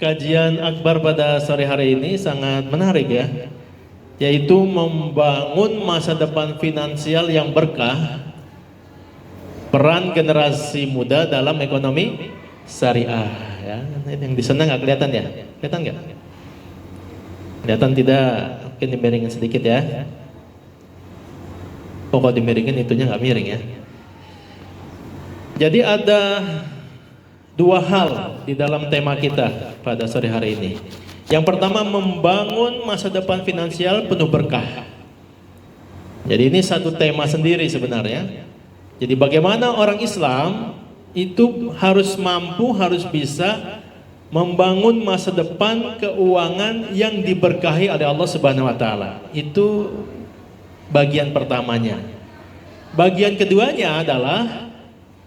kajian akbar pada sore hari ini sangat menarik ya, yaitu membangun masa depan finansial yang berkah, peran generasi muda dalam ekonomi syariah ya. Ini yang di sana nggak kelihatan ya? Kelihatan nggak? Kelihatan tidak? Mungkin dimiringin sedikit ya. Oh, kalau dimiringin itunya nggak miring ya. Jadi ada dua hal di dalam tema kita pada sore hari ini. Yang pertama, membangun masa depan finansial penuh berkah. Jadi ini satu tema sendiri sebenarnya. Jadi bagaimana orang Islam itu harus mampu, harus bisa membangun masa depan keuangan yang diberkahi oleh Allah Subhanahu wa taala. Itu bagian pertamanya. Bagian keduanya adalah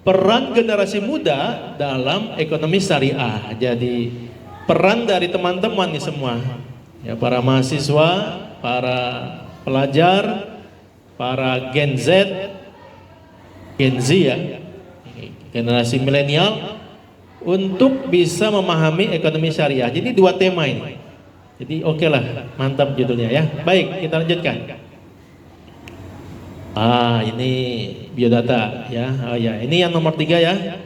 peran generasi muda dalam ekonomi syariah. Jadi peran dari teman-teman nih semua, ya, para mahasiswa, para pelajar, para Gen Z ya, generasi milenial, untuk bisa memahami ekonomi syariah. Jadi dua tema ini. Jadi oke lah, mantap judulnya ya. Baik, kita lanjutkan. Ini biodata ya. Oh ya, ini yang nomor 3 ya.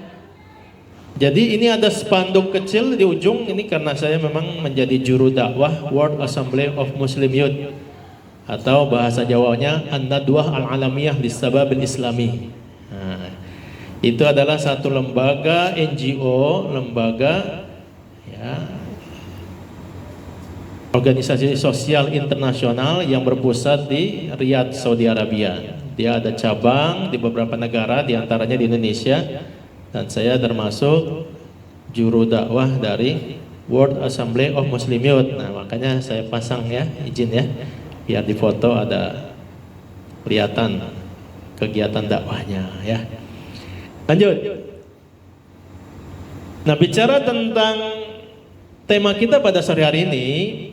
Jadi ini ada spanduk kecil di ujung ini karena saya memang menjadi juru dakwah World Assembly of Muslim Youth, atau bahasa Jawanya An-Nadwah Al-Alamiyah Lissababil Islami. Itu adalah satu lembaga NGO, lembaga ya, organisasi sosial internasional yang berpusat di Riyadh, Saudi Arabia. Dia ada cabang di beberapa negara, diantaranya di Indonesia, dan saya termasuk juru dakwah dari World Assembly of Muslim Youth. Nah, makanya saya pasang ya, izin ya, biar di foto ada kelihatan kegiatan dakwahnya ya. Lanjut. Nah, bicara tentang tema kita pada sore hari ini,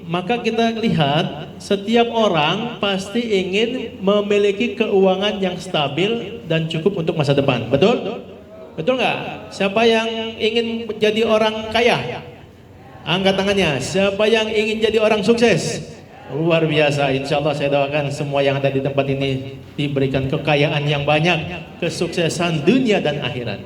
maka kita lihat setiap orang pasti ingin memiliki keuangan yang stabil dan cukup untuk masa depan. Betul? Betul nggak? Siapa yang ingin menjadi orang kaya? Angkat tangannya. Siapa yang ingin jadi orang sukses? Luar biasa. Insya Allah saya doakan semua yang ada di tempat ini diberikan kekayaan yang banyak, kesuksesan dunia dan akhirat.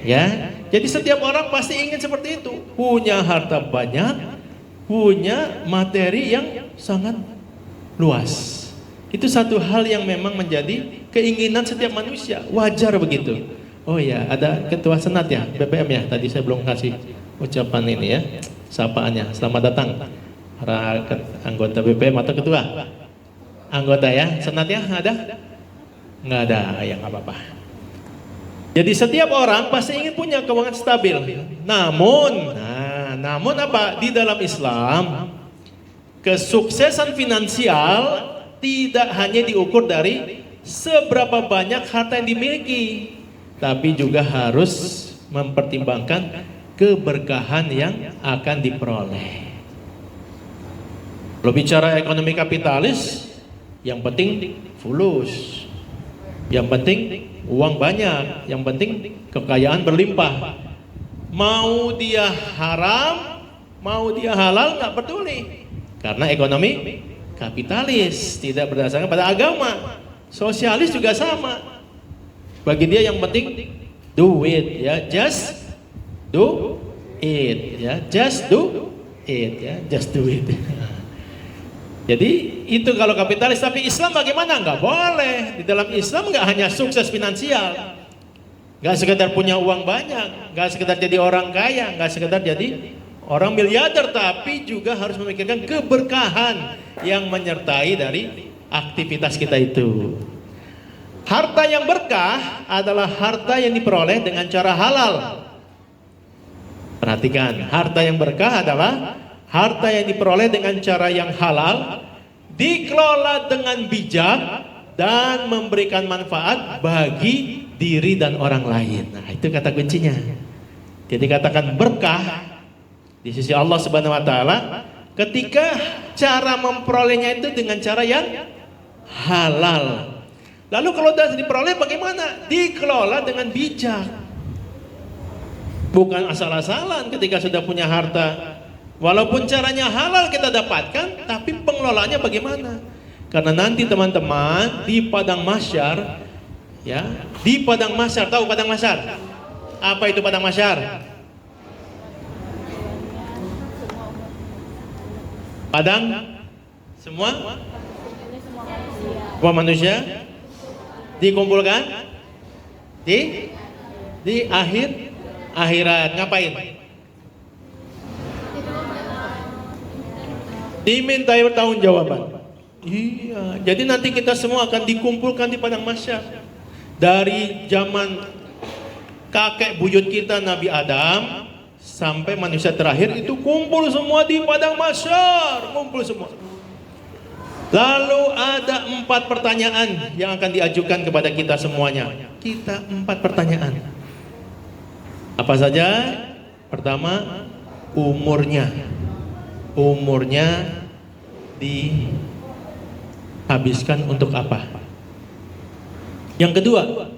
Ya, jadi setiap orang pasti ingin seperti itu, punya harta banyak, punya materi yang sangat luas. Itu satu hal yang memang menjadi keinginan setiap manusia, wajar begitu. Oh ya, ada ketua senat ya, BPM ya, tadi saya belum kasih ucapan ini ya, sapaannya. Selamat datang para anggota BPM atau ketua anggota ya, senatnya ada? Nggak ada, ya nggak apa-apa. Jadi setiap orang pasti ingin punya keuangan stabil. Namun apa? Di dalam Islam, kesuksesan finansial tidak hanya diukur dari seberapa banyak harta yang dimiliki, tapi juga harus mempertimbangkan keberkahan yang akan diperoleh. Kalau bicara ekonomi kapitalis, yang penting fulus, yang penting uang banyak, yang penting kekayaan berlimpah. Mau dia haram, mau dia halal, nggak peduli. Karena ekonomi kapitalis tidak berdasarkan pada agama. Sosialis juga sama. Bagi dia yang penting duit ya, just do it ya, just do it ya, just do it. Jadi itu kalau kapitalis. Tapi Islam bagaimana? Nggak boleh. Di dalam Islam nggak hanya sukses finansial, nggak sekedar punya uang banyak, nggak sekedar jadi orang kaya, nggak sekedar jadi orang miliarder, tapi juga harus memikirkan keberkahan yang menyertai dari aktivitas kita itu. Harta yang berkah adalah harta yang diperoleh dengan cara halal. Perhatikan, harta yang berkah adalah harta yang diperoleh dengan cara yang halal, dikelola dengan bijak, dan memberikan manfaat bagi diri dan orang lain. Nah, itu kata kuncinya. Jadi katakan berkah di sisi Allah Subhanahu wa taala ketika cara memperolehnya itu dengan cara yang halal. Lalu kalau sudah diperoleh bagaimana? Dikelola dengan bijak. Bukan asal-asalan ketika sudah punya harta Walaupun caranya halal kita dapatkan, tapi pengelolaannya bagaimana? Karena nanti teman-teman di padang mahsyar, ya, di padang mahsyar, tahu padang mahsyar? Apa itu padang mahsyar? Padang semua manusia dikumpulkan di akhirat. Ngapain? Dimintai pertanggungjawaban. Iya, jadi nanti kita semua akan dikumpulkan di padang mahsyar. Dari zaman kakek buyut kita Nabi Adam sampai manusia terakhir itu kumpul semua di padang mahsyar, kumpul semua. Lalu ada 4 pertanyaan yang akan diajukan kepada kita semuanya. Kita 4 pertanyaan. Apa saja? Pertama, umurnya. Umurnya dihabiskan untuk apa? Yang kedua,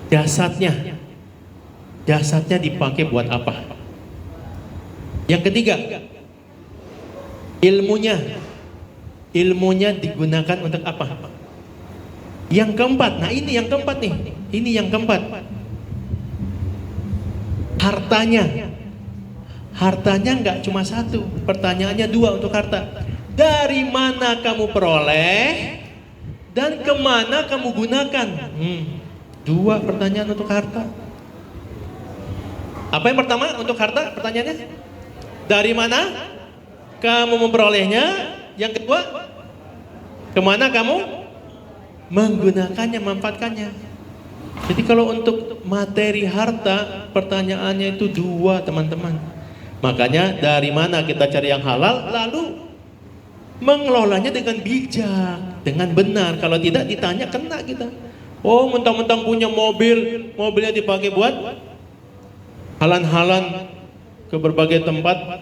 jasadnya. Jasadnya dipakai buat apa? Yang ketiga, ilmunya digunakan untuk apa? Yang keempat, nah ini yang keempat nih, ini yang keempat, hartanya nggak cuma 1, pertanyaannya 2 untuk harta. Dari mana kamu peroleh dan kemana kamu gunakan? 2 pertanyaan untuk harta. Apa yang pertama untuk harta? Pertanyaannya, dari mana kamu memperolehnya? Yang kedua, kemana kamu menggunakannya, memanfaatkannya? Jadi kalau untuk materi harta, pertanyaannya itu 2, teman-teman. Makanya dari mana kita cari yang halal, lalu mengelolanya dengan bijak, dengan benar. Kalau tidak ditanya, kena kita. Oh, mentang-mentang punya mobil, mobilnya dipakai buat halan-halan ke berbagai tempat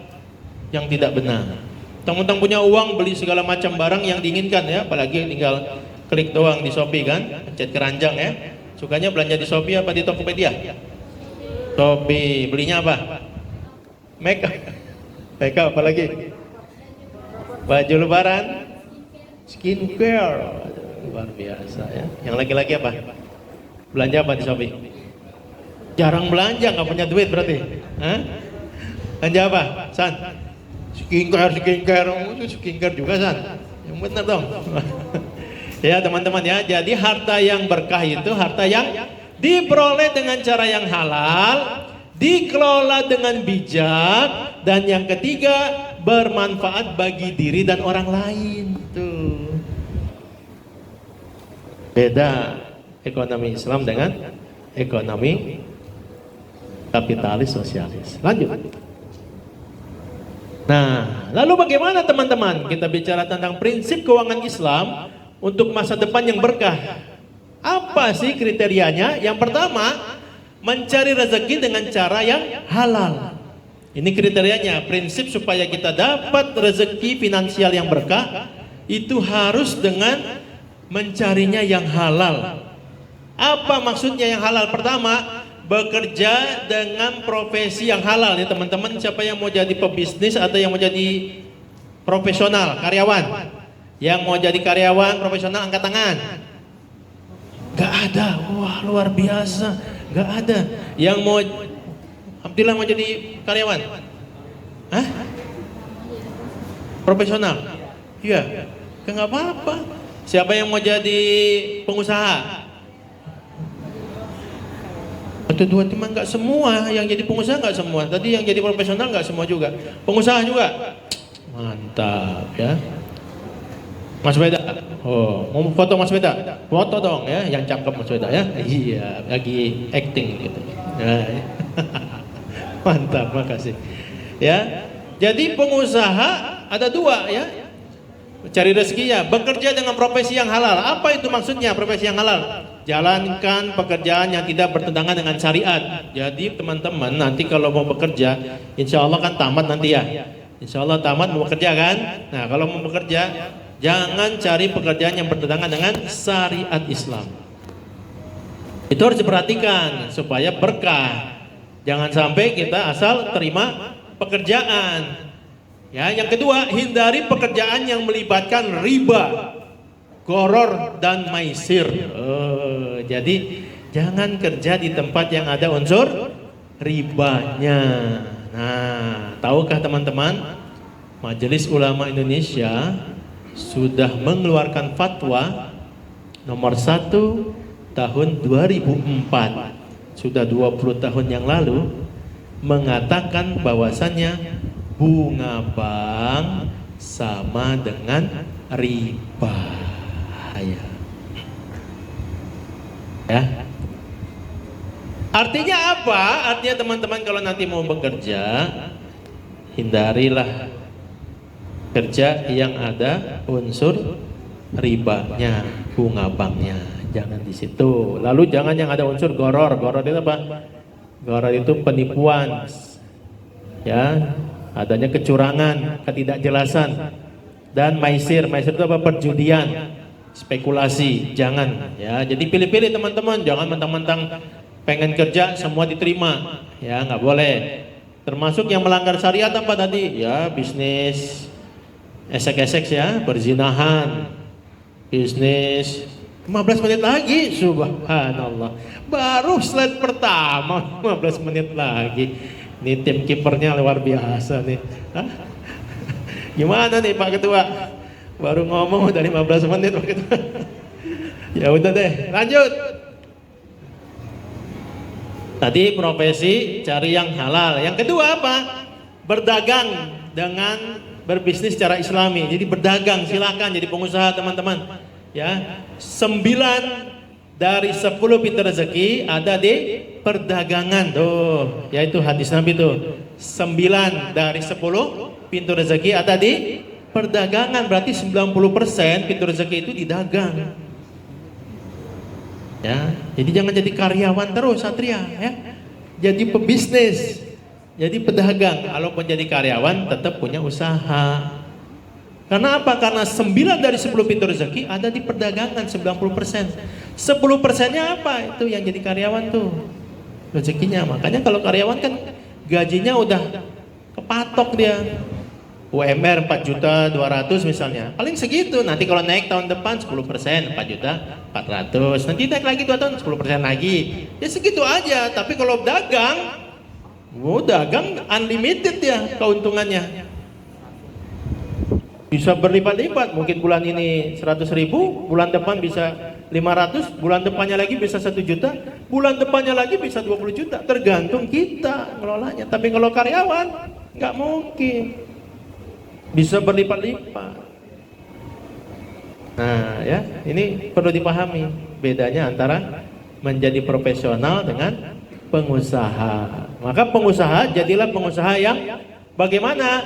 yang tidak benar. Mentang-mentang punya uang, beli segala macam barang yang diinginkan ya, apalagi tinggal klik doang di Shopee kan, pencet keranjang ya. Sukanya belanja di Shopee apa di Tokopedia? Shopee. Belinya apa? Makeup. Makeup apalagi? Baju lebaran, skincare. Luar biasa ya. Yang laki-laki apa? Belanja apa di Shopee? Jarang belanja, nggak punya duit berarti. Hah? Belanja apa, San? Skincare juga, San. Yang benar dong. Ya teman-teman ya, jadi harta yang berkah itu harta yang diperoleh dengan cara yang halal, dikelola dengan bijak, dan yang ketiga bermanfaat bagi diri dan orang lain. Tuh. Beda ekonomi Islam dengan ekonomi kapitalis sosialis. Lanjut. Nah, lalu bagaimana teman-teman kita bicara tentang prinsip keuangan Islam untuk masa depan yang berkah? Apa sih kriterianya? Yang pertama, mencari rezeki dengan cara yang halal. Ini kriterianya, prinsip supaya kita dapat rezeki finansial yang berkah itu harus dengan mencarinya yang halal. Apa maksudnya yang halal? Pertama, bekerja dengan profesi yang halal ya teman-teman. Siapa yang mau jadi pebisnis atau yang mau jadi profesional, karyawan? Yang mau jadi karyawan profesional angkat tangan. Gak ada, wah luar biasa. Gak ada. Yang mau, Abdillah mau jadi karyawan? Hah? Profesional? Iya, gak apa-apa. Siapa yang mau jadi pengusaha? Atau 2 teman, nggak semua yang jadi pengusaha, nggak semua. Tadi yang jadi profesional nggak semua juga. Pengusaha juga. Mantap ya. Mas Weda. Oh, mau foto Mas Weda? Foto dong ya, yang cakep Mas Weda ya. Iya, lagi acting gitu. Nah, ya. Mantap, makasih. Ya. Jadi pengusaha ada 2 ya. Cari rezekinya, bekerja dengan profesi yang halal. Apa itu maksudnya profesi yang halal? Jalankan pekerjaan yang tidak bertentangan dengan syariat. Jadi teman-teman nanti kalau mau bekerja, insya Allah kan tamat nanti ya. Insya Allah tamat mau bekerja kan? Nah kalau mau bekerja, jangan cari pekerjaan yang bertentangan dengan syariat Islam. Itu harus diperhatikan supaya berkah. Jangan sampai kita asal terima pekerjaan. Ya, yang kedua, hindari pekerjaan yang melibatkan riba, goror dan maisir. Jadi jangan kerja di tempat yang ada unsur ribanya. Nah, tahukah teman-teman, Majelis Ulama Indonesia sudah mengeluarkan fatwa nomor 1 tahun 2004, sudah 20 tahun yang lalu, mengatakan bahwasannya bunga bank sama dengan riba. Ya. Artinya apa? Artinya teman-teman kalau nanti mau bekerja, hindarilah kerja yang ada unsur ribanya, bunga banknya, jangan di situ. Lalu jangan yang ada unsur goror. Goror itu apa? Goror itu penipuan, ya, adanya kecurangan, ketidakjelasan, dan maisir. Maisir itu apa? Perjudian, spekulasi. Jangan, ya. Jadi pilih-pilih teman-teman, jangan mentang-mentang pengen kerja semua diterima, ya, nggak boleh. Termasuk yang melanggar syariat apa tadi? Ya, bisnis esek-esek, ya, berzinahan, bisnis. 15 menit lagi, subhanallah. Baru slide pertama 15 menit lagi. Ini tim kipernya luar biasa nih. Hah? Gimana nih Pak Ketua? Baru ngomong udah 15 menit Pak Ketua. Ya udah deh, lanjut. Tadi profesi cari yang halal. Yang kedua apa? Berdagang dengan berbisnis secara islami. Jadi berdagang, silakan jadi pengusaha teman-teman. Ya, 9 dari 10 pintu rezeki ada di perdagangan. Tuh, yaitu hadis Nabi tuh. 9 dari 10 pintu rezeki ada di perdagangan. Berarti 90% pintu rezeki itu di dagang. Ya, jadi jangan jadi karyawan terus Satria, ya. Jadi pebisnis, jadi pedagang. Kalaupun jadi karyawan tetap punya usaha. Karena apa? Karena 9 dari 10 pintu rezeki ada di perdagangan, 90%. 10%-nya apa? Itu yang jadi karyawan tuh rezekinya. Makanya kalau karyawan kan gajinya udah kepatok dia. UMR 4.200.000 misalnya. Paling segitu. Nanti kalau naik tahun depan 10%, 4.400.000. Nanti naik lagi 2 tahun 10% lagi. Ya segitu aja. Tapi kalau dagang, dagang unlimited ya keuntungannya. Bisa berlipat-lipat. Mungkin bulan ini 100.000, bulan depan bisa 500, bulan depannya lagi bisa 1 juta, bulan depannya lagi bisa 20 juta. Tergantung kita ngelolanya. Tapi kalau karyawan nggak mungkin bisa berlipat-lipat. Nah, ya, ini perlu dipahami bedanya antara menjadi profesional dengan pengusaha. Maka pengusaha jadilah pengusaha yang bagaimana?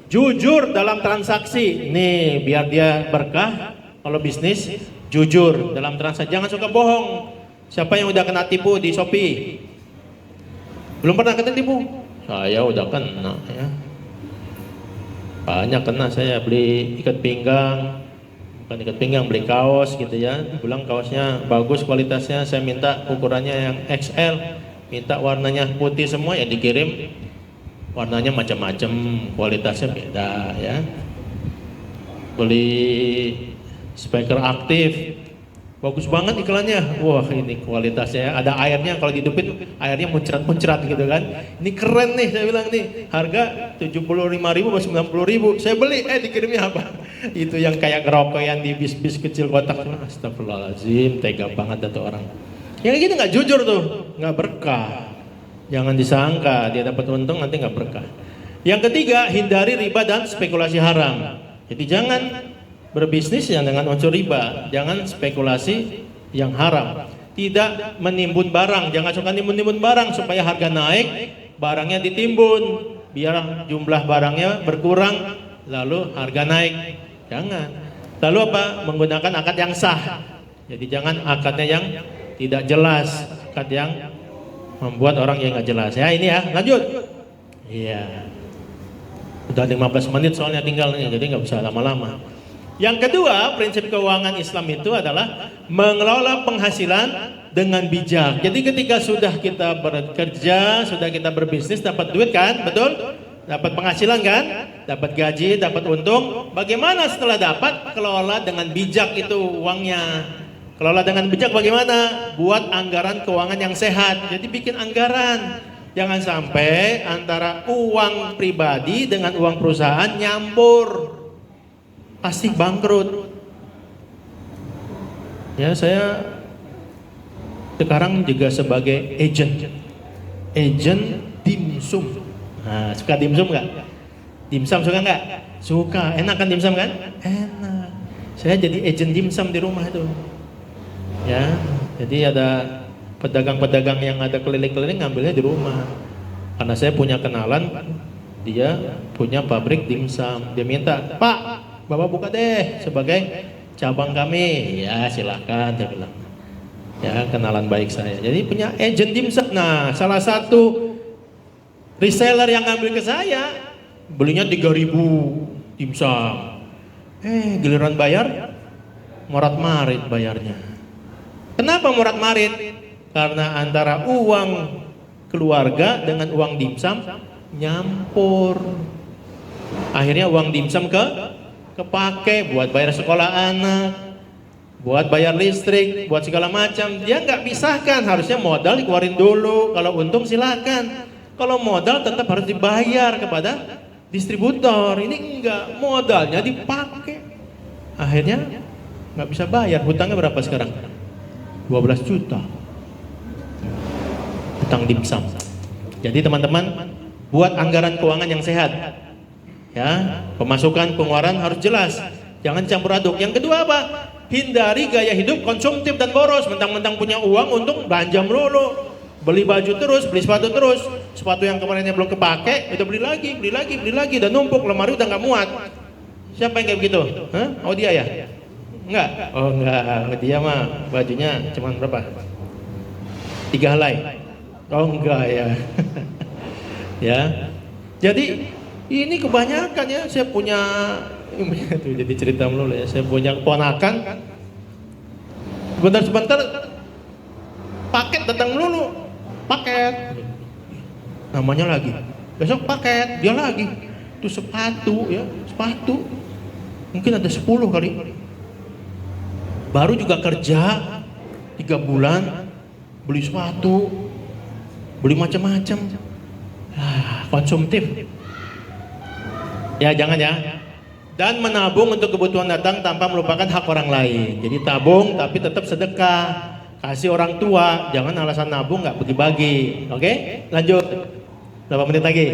Jujur dalam transaksi. Nih, biar dia berkah. Kalau bisnis, jujur dalam transaksi. Jangan suka bohong. Siapa yang udah kena tipu di Shopee? Belum pernah kena tipu? Saya udah kena, ya. Banyak kena saya beli ikat pinggang, bukan ikat pinggang, beli kaos gitu ya. Bilang kaosnya bagus kualitasnya, saya minta ukurannya yang XL, minta warnanya putih semua, ya dikirim warnanya macam-macam, kualitasnya beda ya. Beli speaker aktif, bagus banget iklannya. Wah, ini kualitasnya ada airnya, kalau dihidupin airnya muncrat-muncrat gitu kan. Ini keren nih, saya bilang nih. Harga 75.000 atau 90.000. Saya beli, dikirimnya apa? Itu yang kayak kerokokan di bis-bis kecil kotak. Astagfirullahaladzim, tega banget tuh orang. Yang gitu nggak jujur tuh, nggak berkah. Jangan disangka dia dapat untung nanti nggak berkah. Yang ketiga, hindari riba dan spekulasi haram. Jadi jangan berbisnis yang dengan unsur riba, jangan spekulasi yang haram. Tidak menimbun barang, jangan suka nimbun-nimbun barang supaya harga naik, barangnya ditimbun, biar jumlah barangnya berkurang, lalu harga naik. Jangan. Lalu apa? Menggunakan akad yang sah. Jadi jangan akadnya yang tidak jelas, akad yang membuat orang yang nggak jelas. Ya ini ya, lanjut. Iya. Udah 15 menit soalnya tinggal nih, jadi nggak bisa lama-lama. Yang kedua, prinsip keuangan Islam itu adalah mengelola penghasilan dengan bijak. Jadi ketika sudah kita bekerja, sudah kita berbisnis, dapat duit kan, betul? Dapat penghasilan kan? Dapat gaji, dapat untung. Bagaimana setelah dapat? Kelola dengan bijak itu uangnya. Kelola dengan bijak bagaimana? Buat anggaran keuangan yang sehat. Jadi bikin anggaran. Jangan sampai antara uang pribadi dengan uang perusahaan nyampur. Pasti bangkrut. Ya, saya sekarang juga sebagai agent dimsum. Nah, suka dimsum nggak? Dimsum suka nggak? Suka. Enak kan dimsum kan? Enak. Saya jadi agent dimsum di rumah itu. Ya, jadi ada pedagang-pedagang yang ada keliling-keliling ngambilnya di rumah. Karena saya punya kenalan, dia punya pabrik dimsum. Dia minta, Pak, Bapak buka deh sebagai cabang kami. Ya silahkan, dia bilang. Ya, kenalan baik saya. Jadi punya agent dimsum. Nah, salah satu reseller yang ngambil ke saya, belinya 3.000 dimsum. Giliran bayar, morat-marit bayarnya. Kenapa morat-marit? Karena antara uang keluarga dengan uang dimsum nyampur. Akhirnya uang dimsum kepake buat bayar sekolah anak, buat bayar listrik, buat segala macam. Dia nggak pisahkan, harusnya modal dikeluarin dulu. Kalau untung silakan. Kalau modal tetap harus dibayar kepada distributor. Ini enggak, modalnya dipakai. Akhirnya nggak bisa bayar. Hutangnya berapa sekarang? 12 juta. Hutang dimsum. Jadi teman-teman, buat anggaran keuangan yang sehat. Ya, pemasukan pengeluaran harus jelas. Jangan campur aduk. Yang kedua apa? Hindari gaya hidup konsumtif dan boros. Mentang-mentang punya uang untuk belanja melulu. Beli baju terus, beli sepatu terus. Sepatu yang kemarinnya belum kepake, udah beli lagi, dan numpuk, lemari udah nggak muat. Siapa yang kayak begitu? Hah? Oh dia ya? Enggak? Oh enggak, dia mah bajunya cuma berapa? 3 helai. Oh enggak ya. Ya. Jadi ini kebanyakan ya, saya punya itu jadi cerita melulu ya. Saya punya keponakan. Sebentar paket datang melulu. Paket namanya lagi, besok paket dia lagi, itu sepatu ya, sepatu mungkin ada 10 kali, baru juga kerja 3 bulan beli sepatu, beli macam-macam. Konsumtif ya, jangan ya. Dan menabung untuk kebutuhan datang tanpa melupakan hak orang lain. Jadi tabung tapi tetap sedekah. Kasih orang tua, jangan alasan nabung nggak bagi-bagi. Oke? Lanjut. Berapa menit lagi?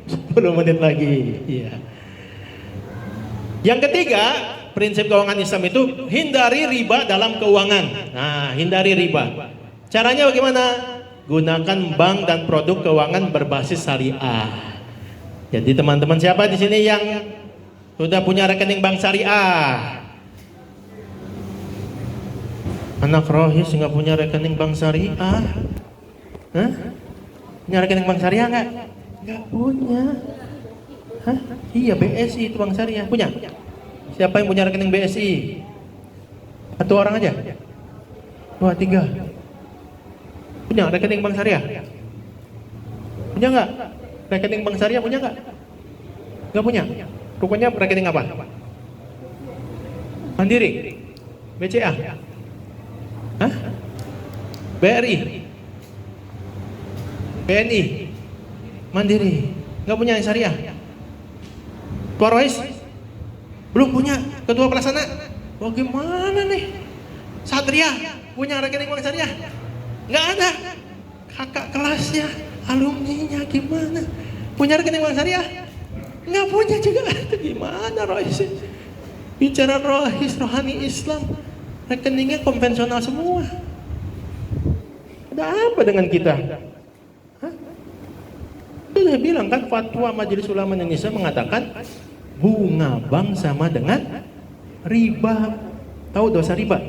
10 menit lagi. Iya. Yang ketiga, prinsip keuangan Islam itu hindari riba dalam keuangan. Nah, hindari riba. Caranya bagaimana? Gunakan bank dan produk keuangan berbasis syariah. Jadi teman-teman siapa di sini yang sudah punya rekening bank syariah? Anak rohis nggak punya rekening bank syariah? Hah? Punya rekening bank syariah nggak? Nggak punya. Hah? Iya, BSI itu bank syariah. Punya? Siapa yang punya rekening BSI? 1 orang aja? 2, 3. Punya rekening bank syariah? Punya nggak? Rekening bank syariah punya nggak? Nggak punya. Rupanya rekening apa? Mandiri? BCA? Hah? BRI? BNI? Mandiri? Nggak punya yang syariah? Ketua Rois? Belum punya. Ketua Pelaksana? Bagaimana nih? Satria? Punya rekening bank syariah? Nggak ada. Kakak kelasnya, alumninya gimana? Punya rekening bank syariah? Nggak punya juga. Gimana Rois? Bicara Rois, rohani Islam, rekeningnya konvensional semua. Ada apa dengan kita? Hah? Itu saya bilang kan, fatwa Majelis Ulama Indonesia mengatakan bunga bank sama dengan riba. Tahu dosa riba?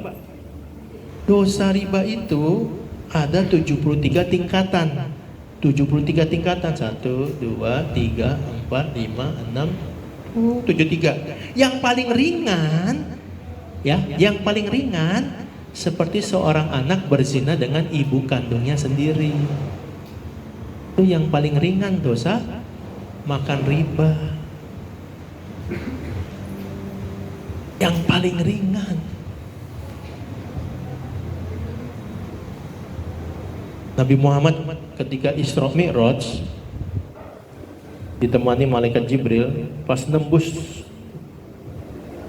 Dosa riba itu ada 73 tingkatan. 73 tingkatan. 1, 2, 3, 4, 5, 6, 73. Yang paling ringan, ya, yang paling ringan seperti seorang anak berzina dengan ibu kandungnya sendiri. Itu yang paling ringan dosa makan riba. Yang paling ringan. Nabi Muhammad ketika Isra Mi'raj ditemani malaikat Jibril, pas nembus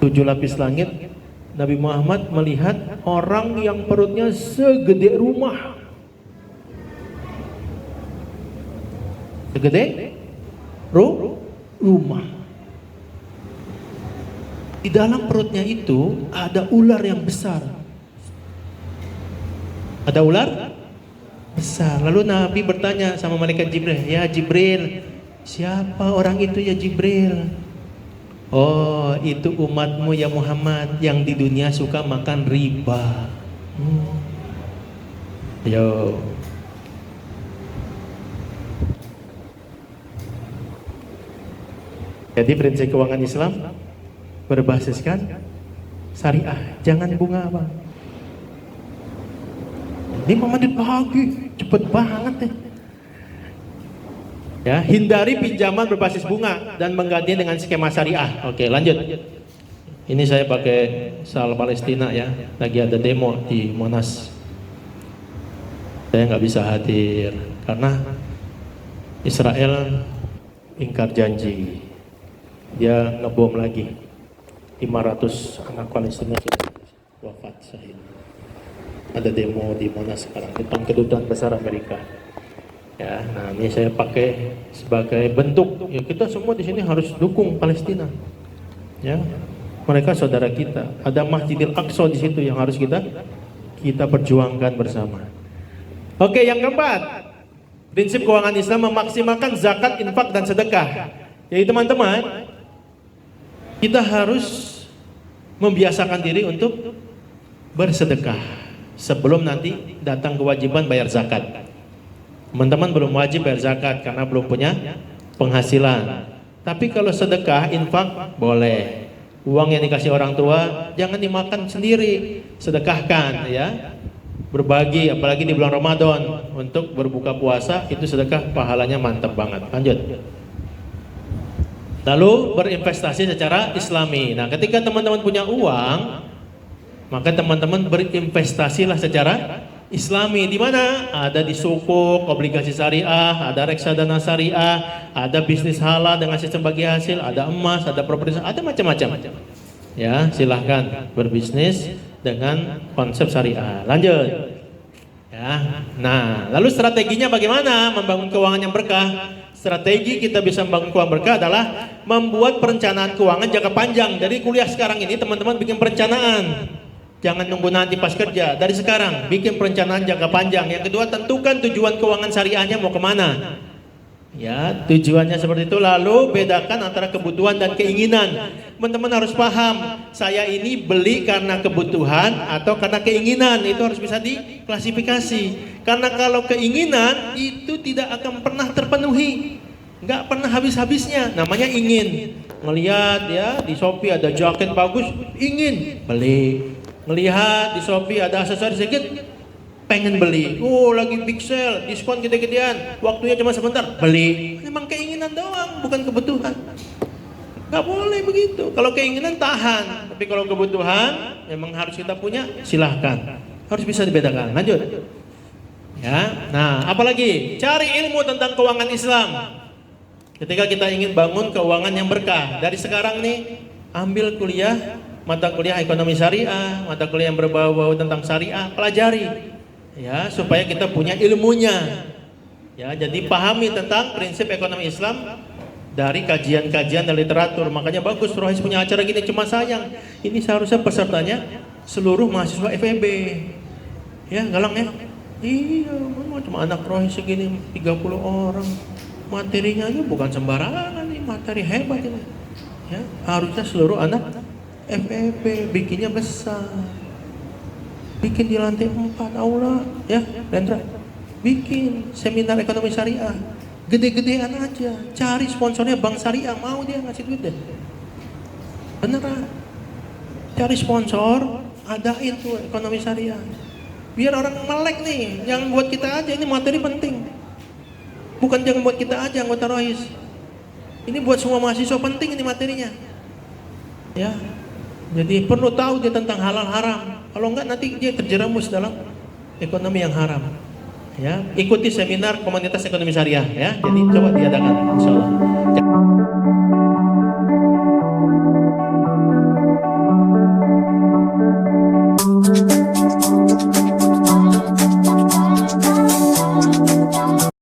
7 lapis langit, Nabi Muhammad melihat orang yang perutnya segede rumah. Segede rumah. Di dalam perutnya itu ada ular yang besar. Ada ular besar. Lalu Nabi bertanya sama malaikat Jibril, "Ya Jibril, siapa orang itu ya Jibril?" "Oh, itu umatmu ya Muhammad yang di dunia suka makan riba." Yo. Jadi prinsip keuangan Islam berbasiskan syariah, jangan bunga apa. Ini 5 menit pagi, cepet banget deh. Ya, hindari pinjaman berbasis bunga dan menggantinya dengan skema syariah. Oke, lanjut. Ini saya pakai soal Palestina ya, lagi ada demo di Monas. Saya nggak bisa hadir karena Israel ingkar janji. Dia ngebom lagi. 500 anak Palestina sudah wafat syahid. Ada demo di Monas sekarang depan kedutaan besar Amerika. Ya, nah ini saya pakai sebagai bentuk. Ya kita semua di sini harus dukung Palestina. Ya, mereka saudara kita. Ada Masjidil Aqsa di situ yang harus kita perjuangkan bersama. Oke, yang keempat, prinsip keuangan Islam memaksimalkan zakat, infak, dan sedekah. Jadi teman-teman, kita harus membiasakan diri untuk bersedekah sebelum nanti datang kewajiban bayar zakat. Teman-teman belum wajib bayar zakat karena belum punya penghasilan. Tapi kalau sedekah, infak boleh. Uang yang dikasih orang tua jangan dimakan sendiri, sedekahkan ya. Berbagi, apalagi di bulan Ramadan untuk berbuka puasa, itu sedekah pahalanya mantap banget. Lanjut. Lalu berinvestasi secara Islami. Nah, ketika teman-teman punya uang, maka teman-teman berinvestasilah secara Islami. Di mana? Ada di sukuk, obligasi syariah, ada reksadana syariah, ada bisnis halal dengan sistem bagi hasil, ada emas, ada properti, ada macam-macam. Ya, silahkan berbisnis dengan konsep syariah. Lanjut. Ya. Nah, lalu strateginya bagaimana membangun keuangan yang berkah? Strategi kita bisa membangun keuangan berkah adalah membuat perencanaan keuangan jangka panjang. Dari kuliah sekarang ini teman-teman bikin perencanaan. Jangan nunggu nanti pas kerja. Dari sekarang bikin perencanaan jangka panjang. Yang kedua, tentukan tujuan keuangan syariahnya mau kemana. Ya, tujuannya seperti itu. Lalu bedakan antara kebutuhan dan keinginan. Teman-teman harus paham, saya ini beli karena kebutuhan atau karena keinginan. Itu harus bisa diklasifikasi. Karena kalau keinginan itu tidak akan pernah terpenuhi, nggak pernah habis-habisnya. Namanya ingin. Melihat ya di Shopee ada jaket bagus, ingin beli. Melihat di Shopee ada aksesoris sedikit, pengen beli. Oh, lagi big sale, diskon gede-gedean, waktunya cuma sebentar, beli. Memang keinginan doang, bukan kebutuhan. Gak boleh begitu. Kalau keinginan tahan, tapi kalau kebutuhan memang harus kita punya, silahkan. Harus bisa dibedakan. Lanjut. Ya, nah apalagi cari ilmu tentang keuangan Islam. Ketika kita ingin bangun keuangan yang berkah, dari sekarang nih ambil kuliah, mata kuliah ekonomi syariah, mata kuliah yang berbau-bau tentang syariah, pelajari. Ya, supaya kita punya ilmunya. Ya, jadi pahami tentang prinsip ekonomi Islam dari kajian-kajian dan literatur. Makanya bagus Rohis punya acara gini, cuma sayang ini seharusnya pesertanya seluruh mahasiswa FEB. Ya, galang ya. Iya, cuma anak Rohis segini 30 orang. Materinya itu bukan sembarangan nih, materi hebat ini. Ya, harusnya seluruh anak FEB bikinnya besar. Bikin di lantai 4 aula, ya, Rendra. Bikin seminar ekonomi syariah. Gede-gedean aja. Cari sponsornya bank syariah, mau dia ngasih duit deh. Beneran. Cari sponsor, adain tuh ekonomi syariah. Biar orang melek nih, jangan buat kita aja, ini materi penting. Bukan jangan buat kita aja anggota Rohis. Ini buat semua mahasiswa penting ini materinya. Ya. Jadi perlu tahu dia tentang halal haram. Kalau enggak nanti dia terjerumus dalam ekonomi yang haram. Ya, ikuti seminar komunitas ekonomi syariah ya. Jadi coba diadakan insyaallah.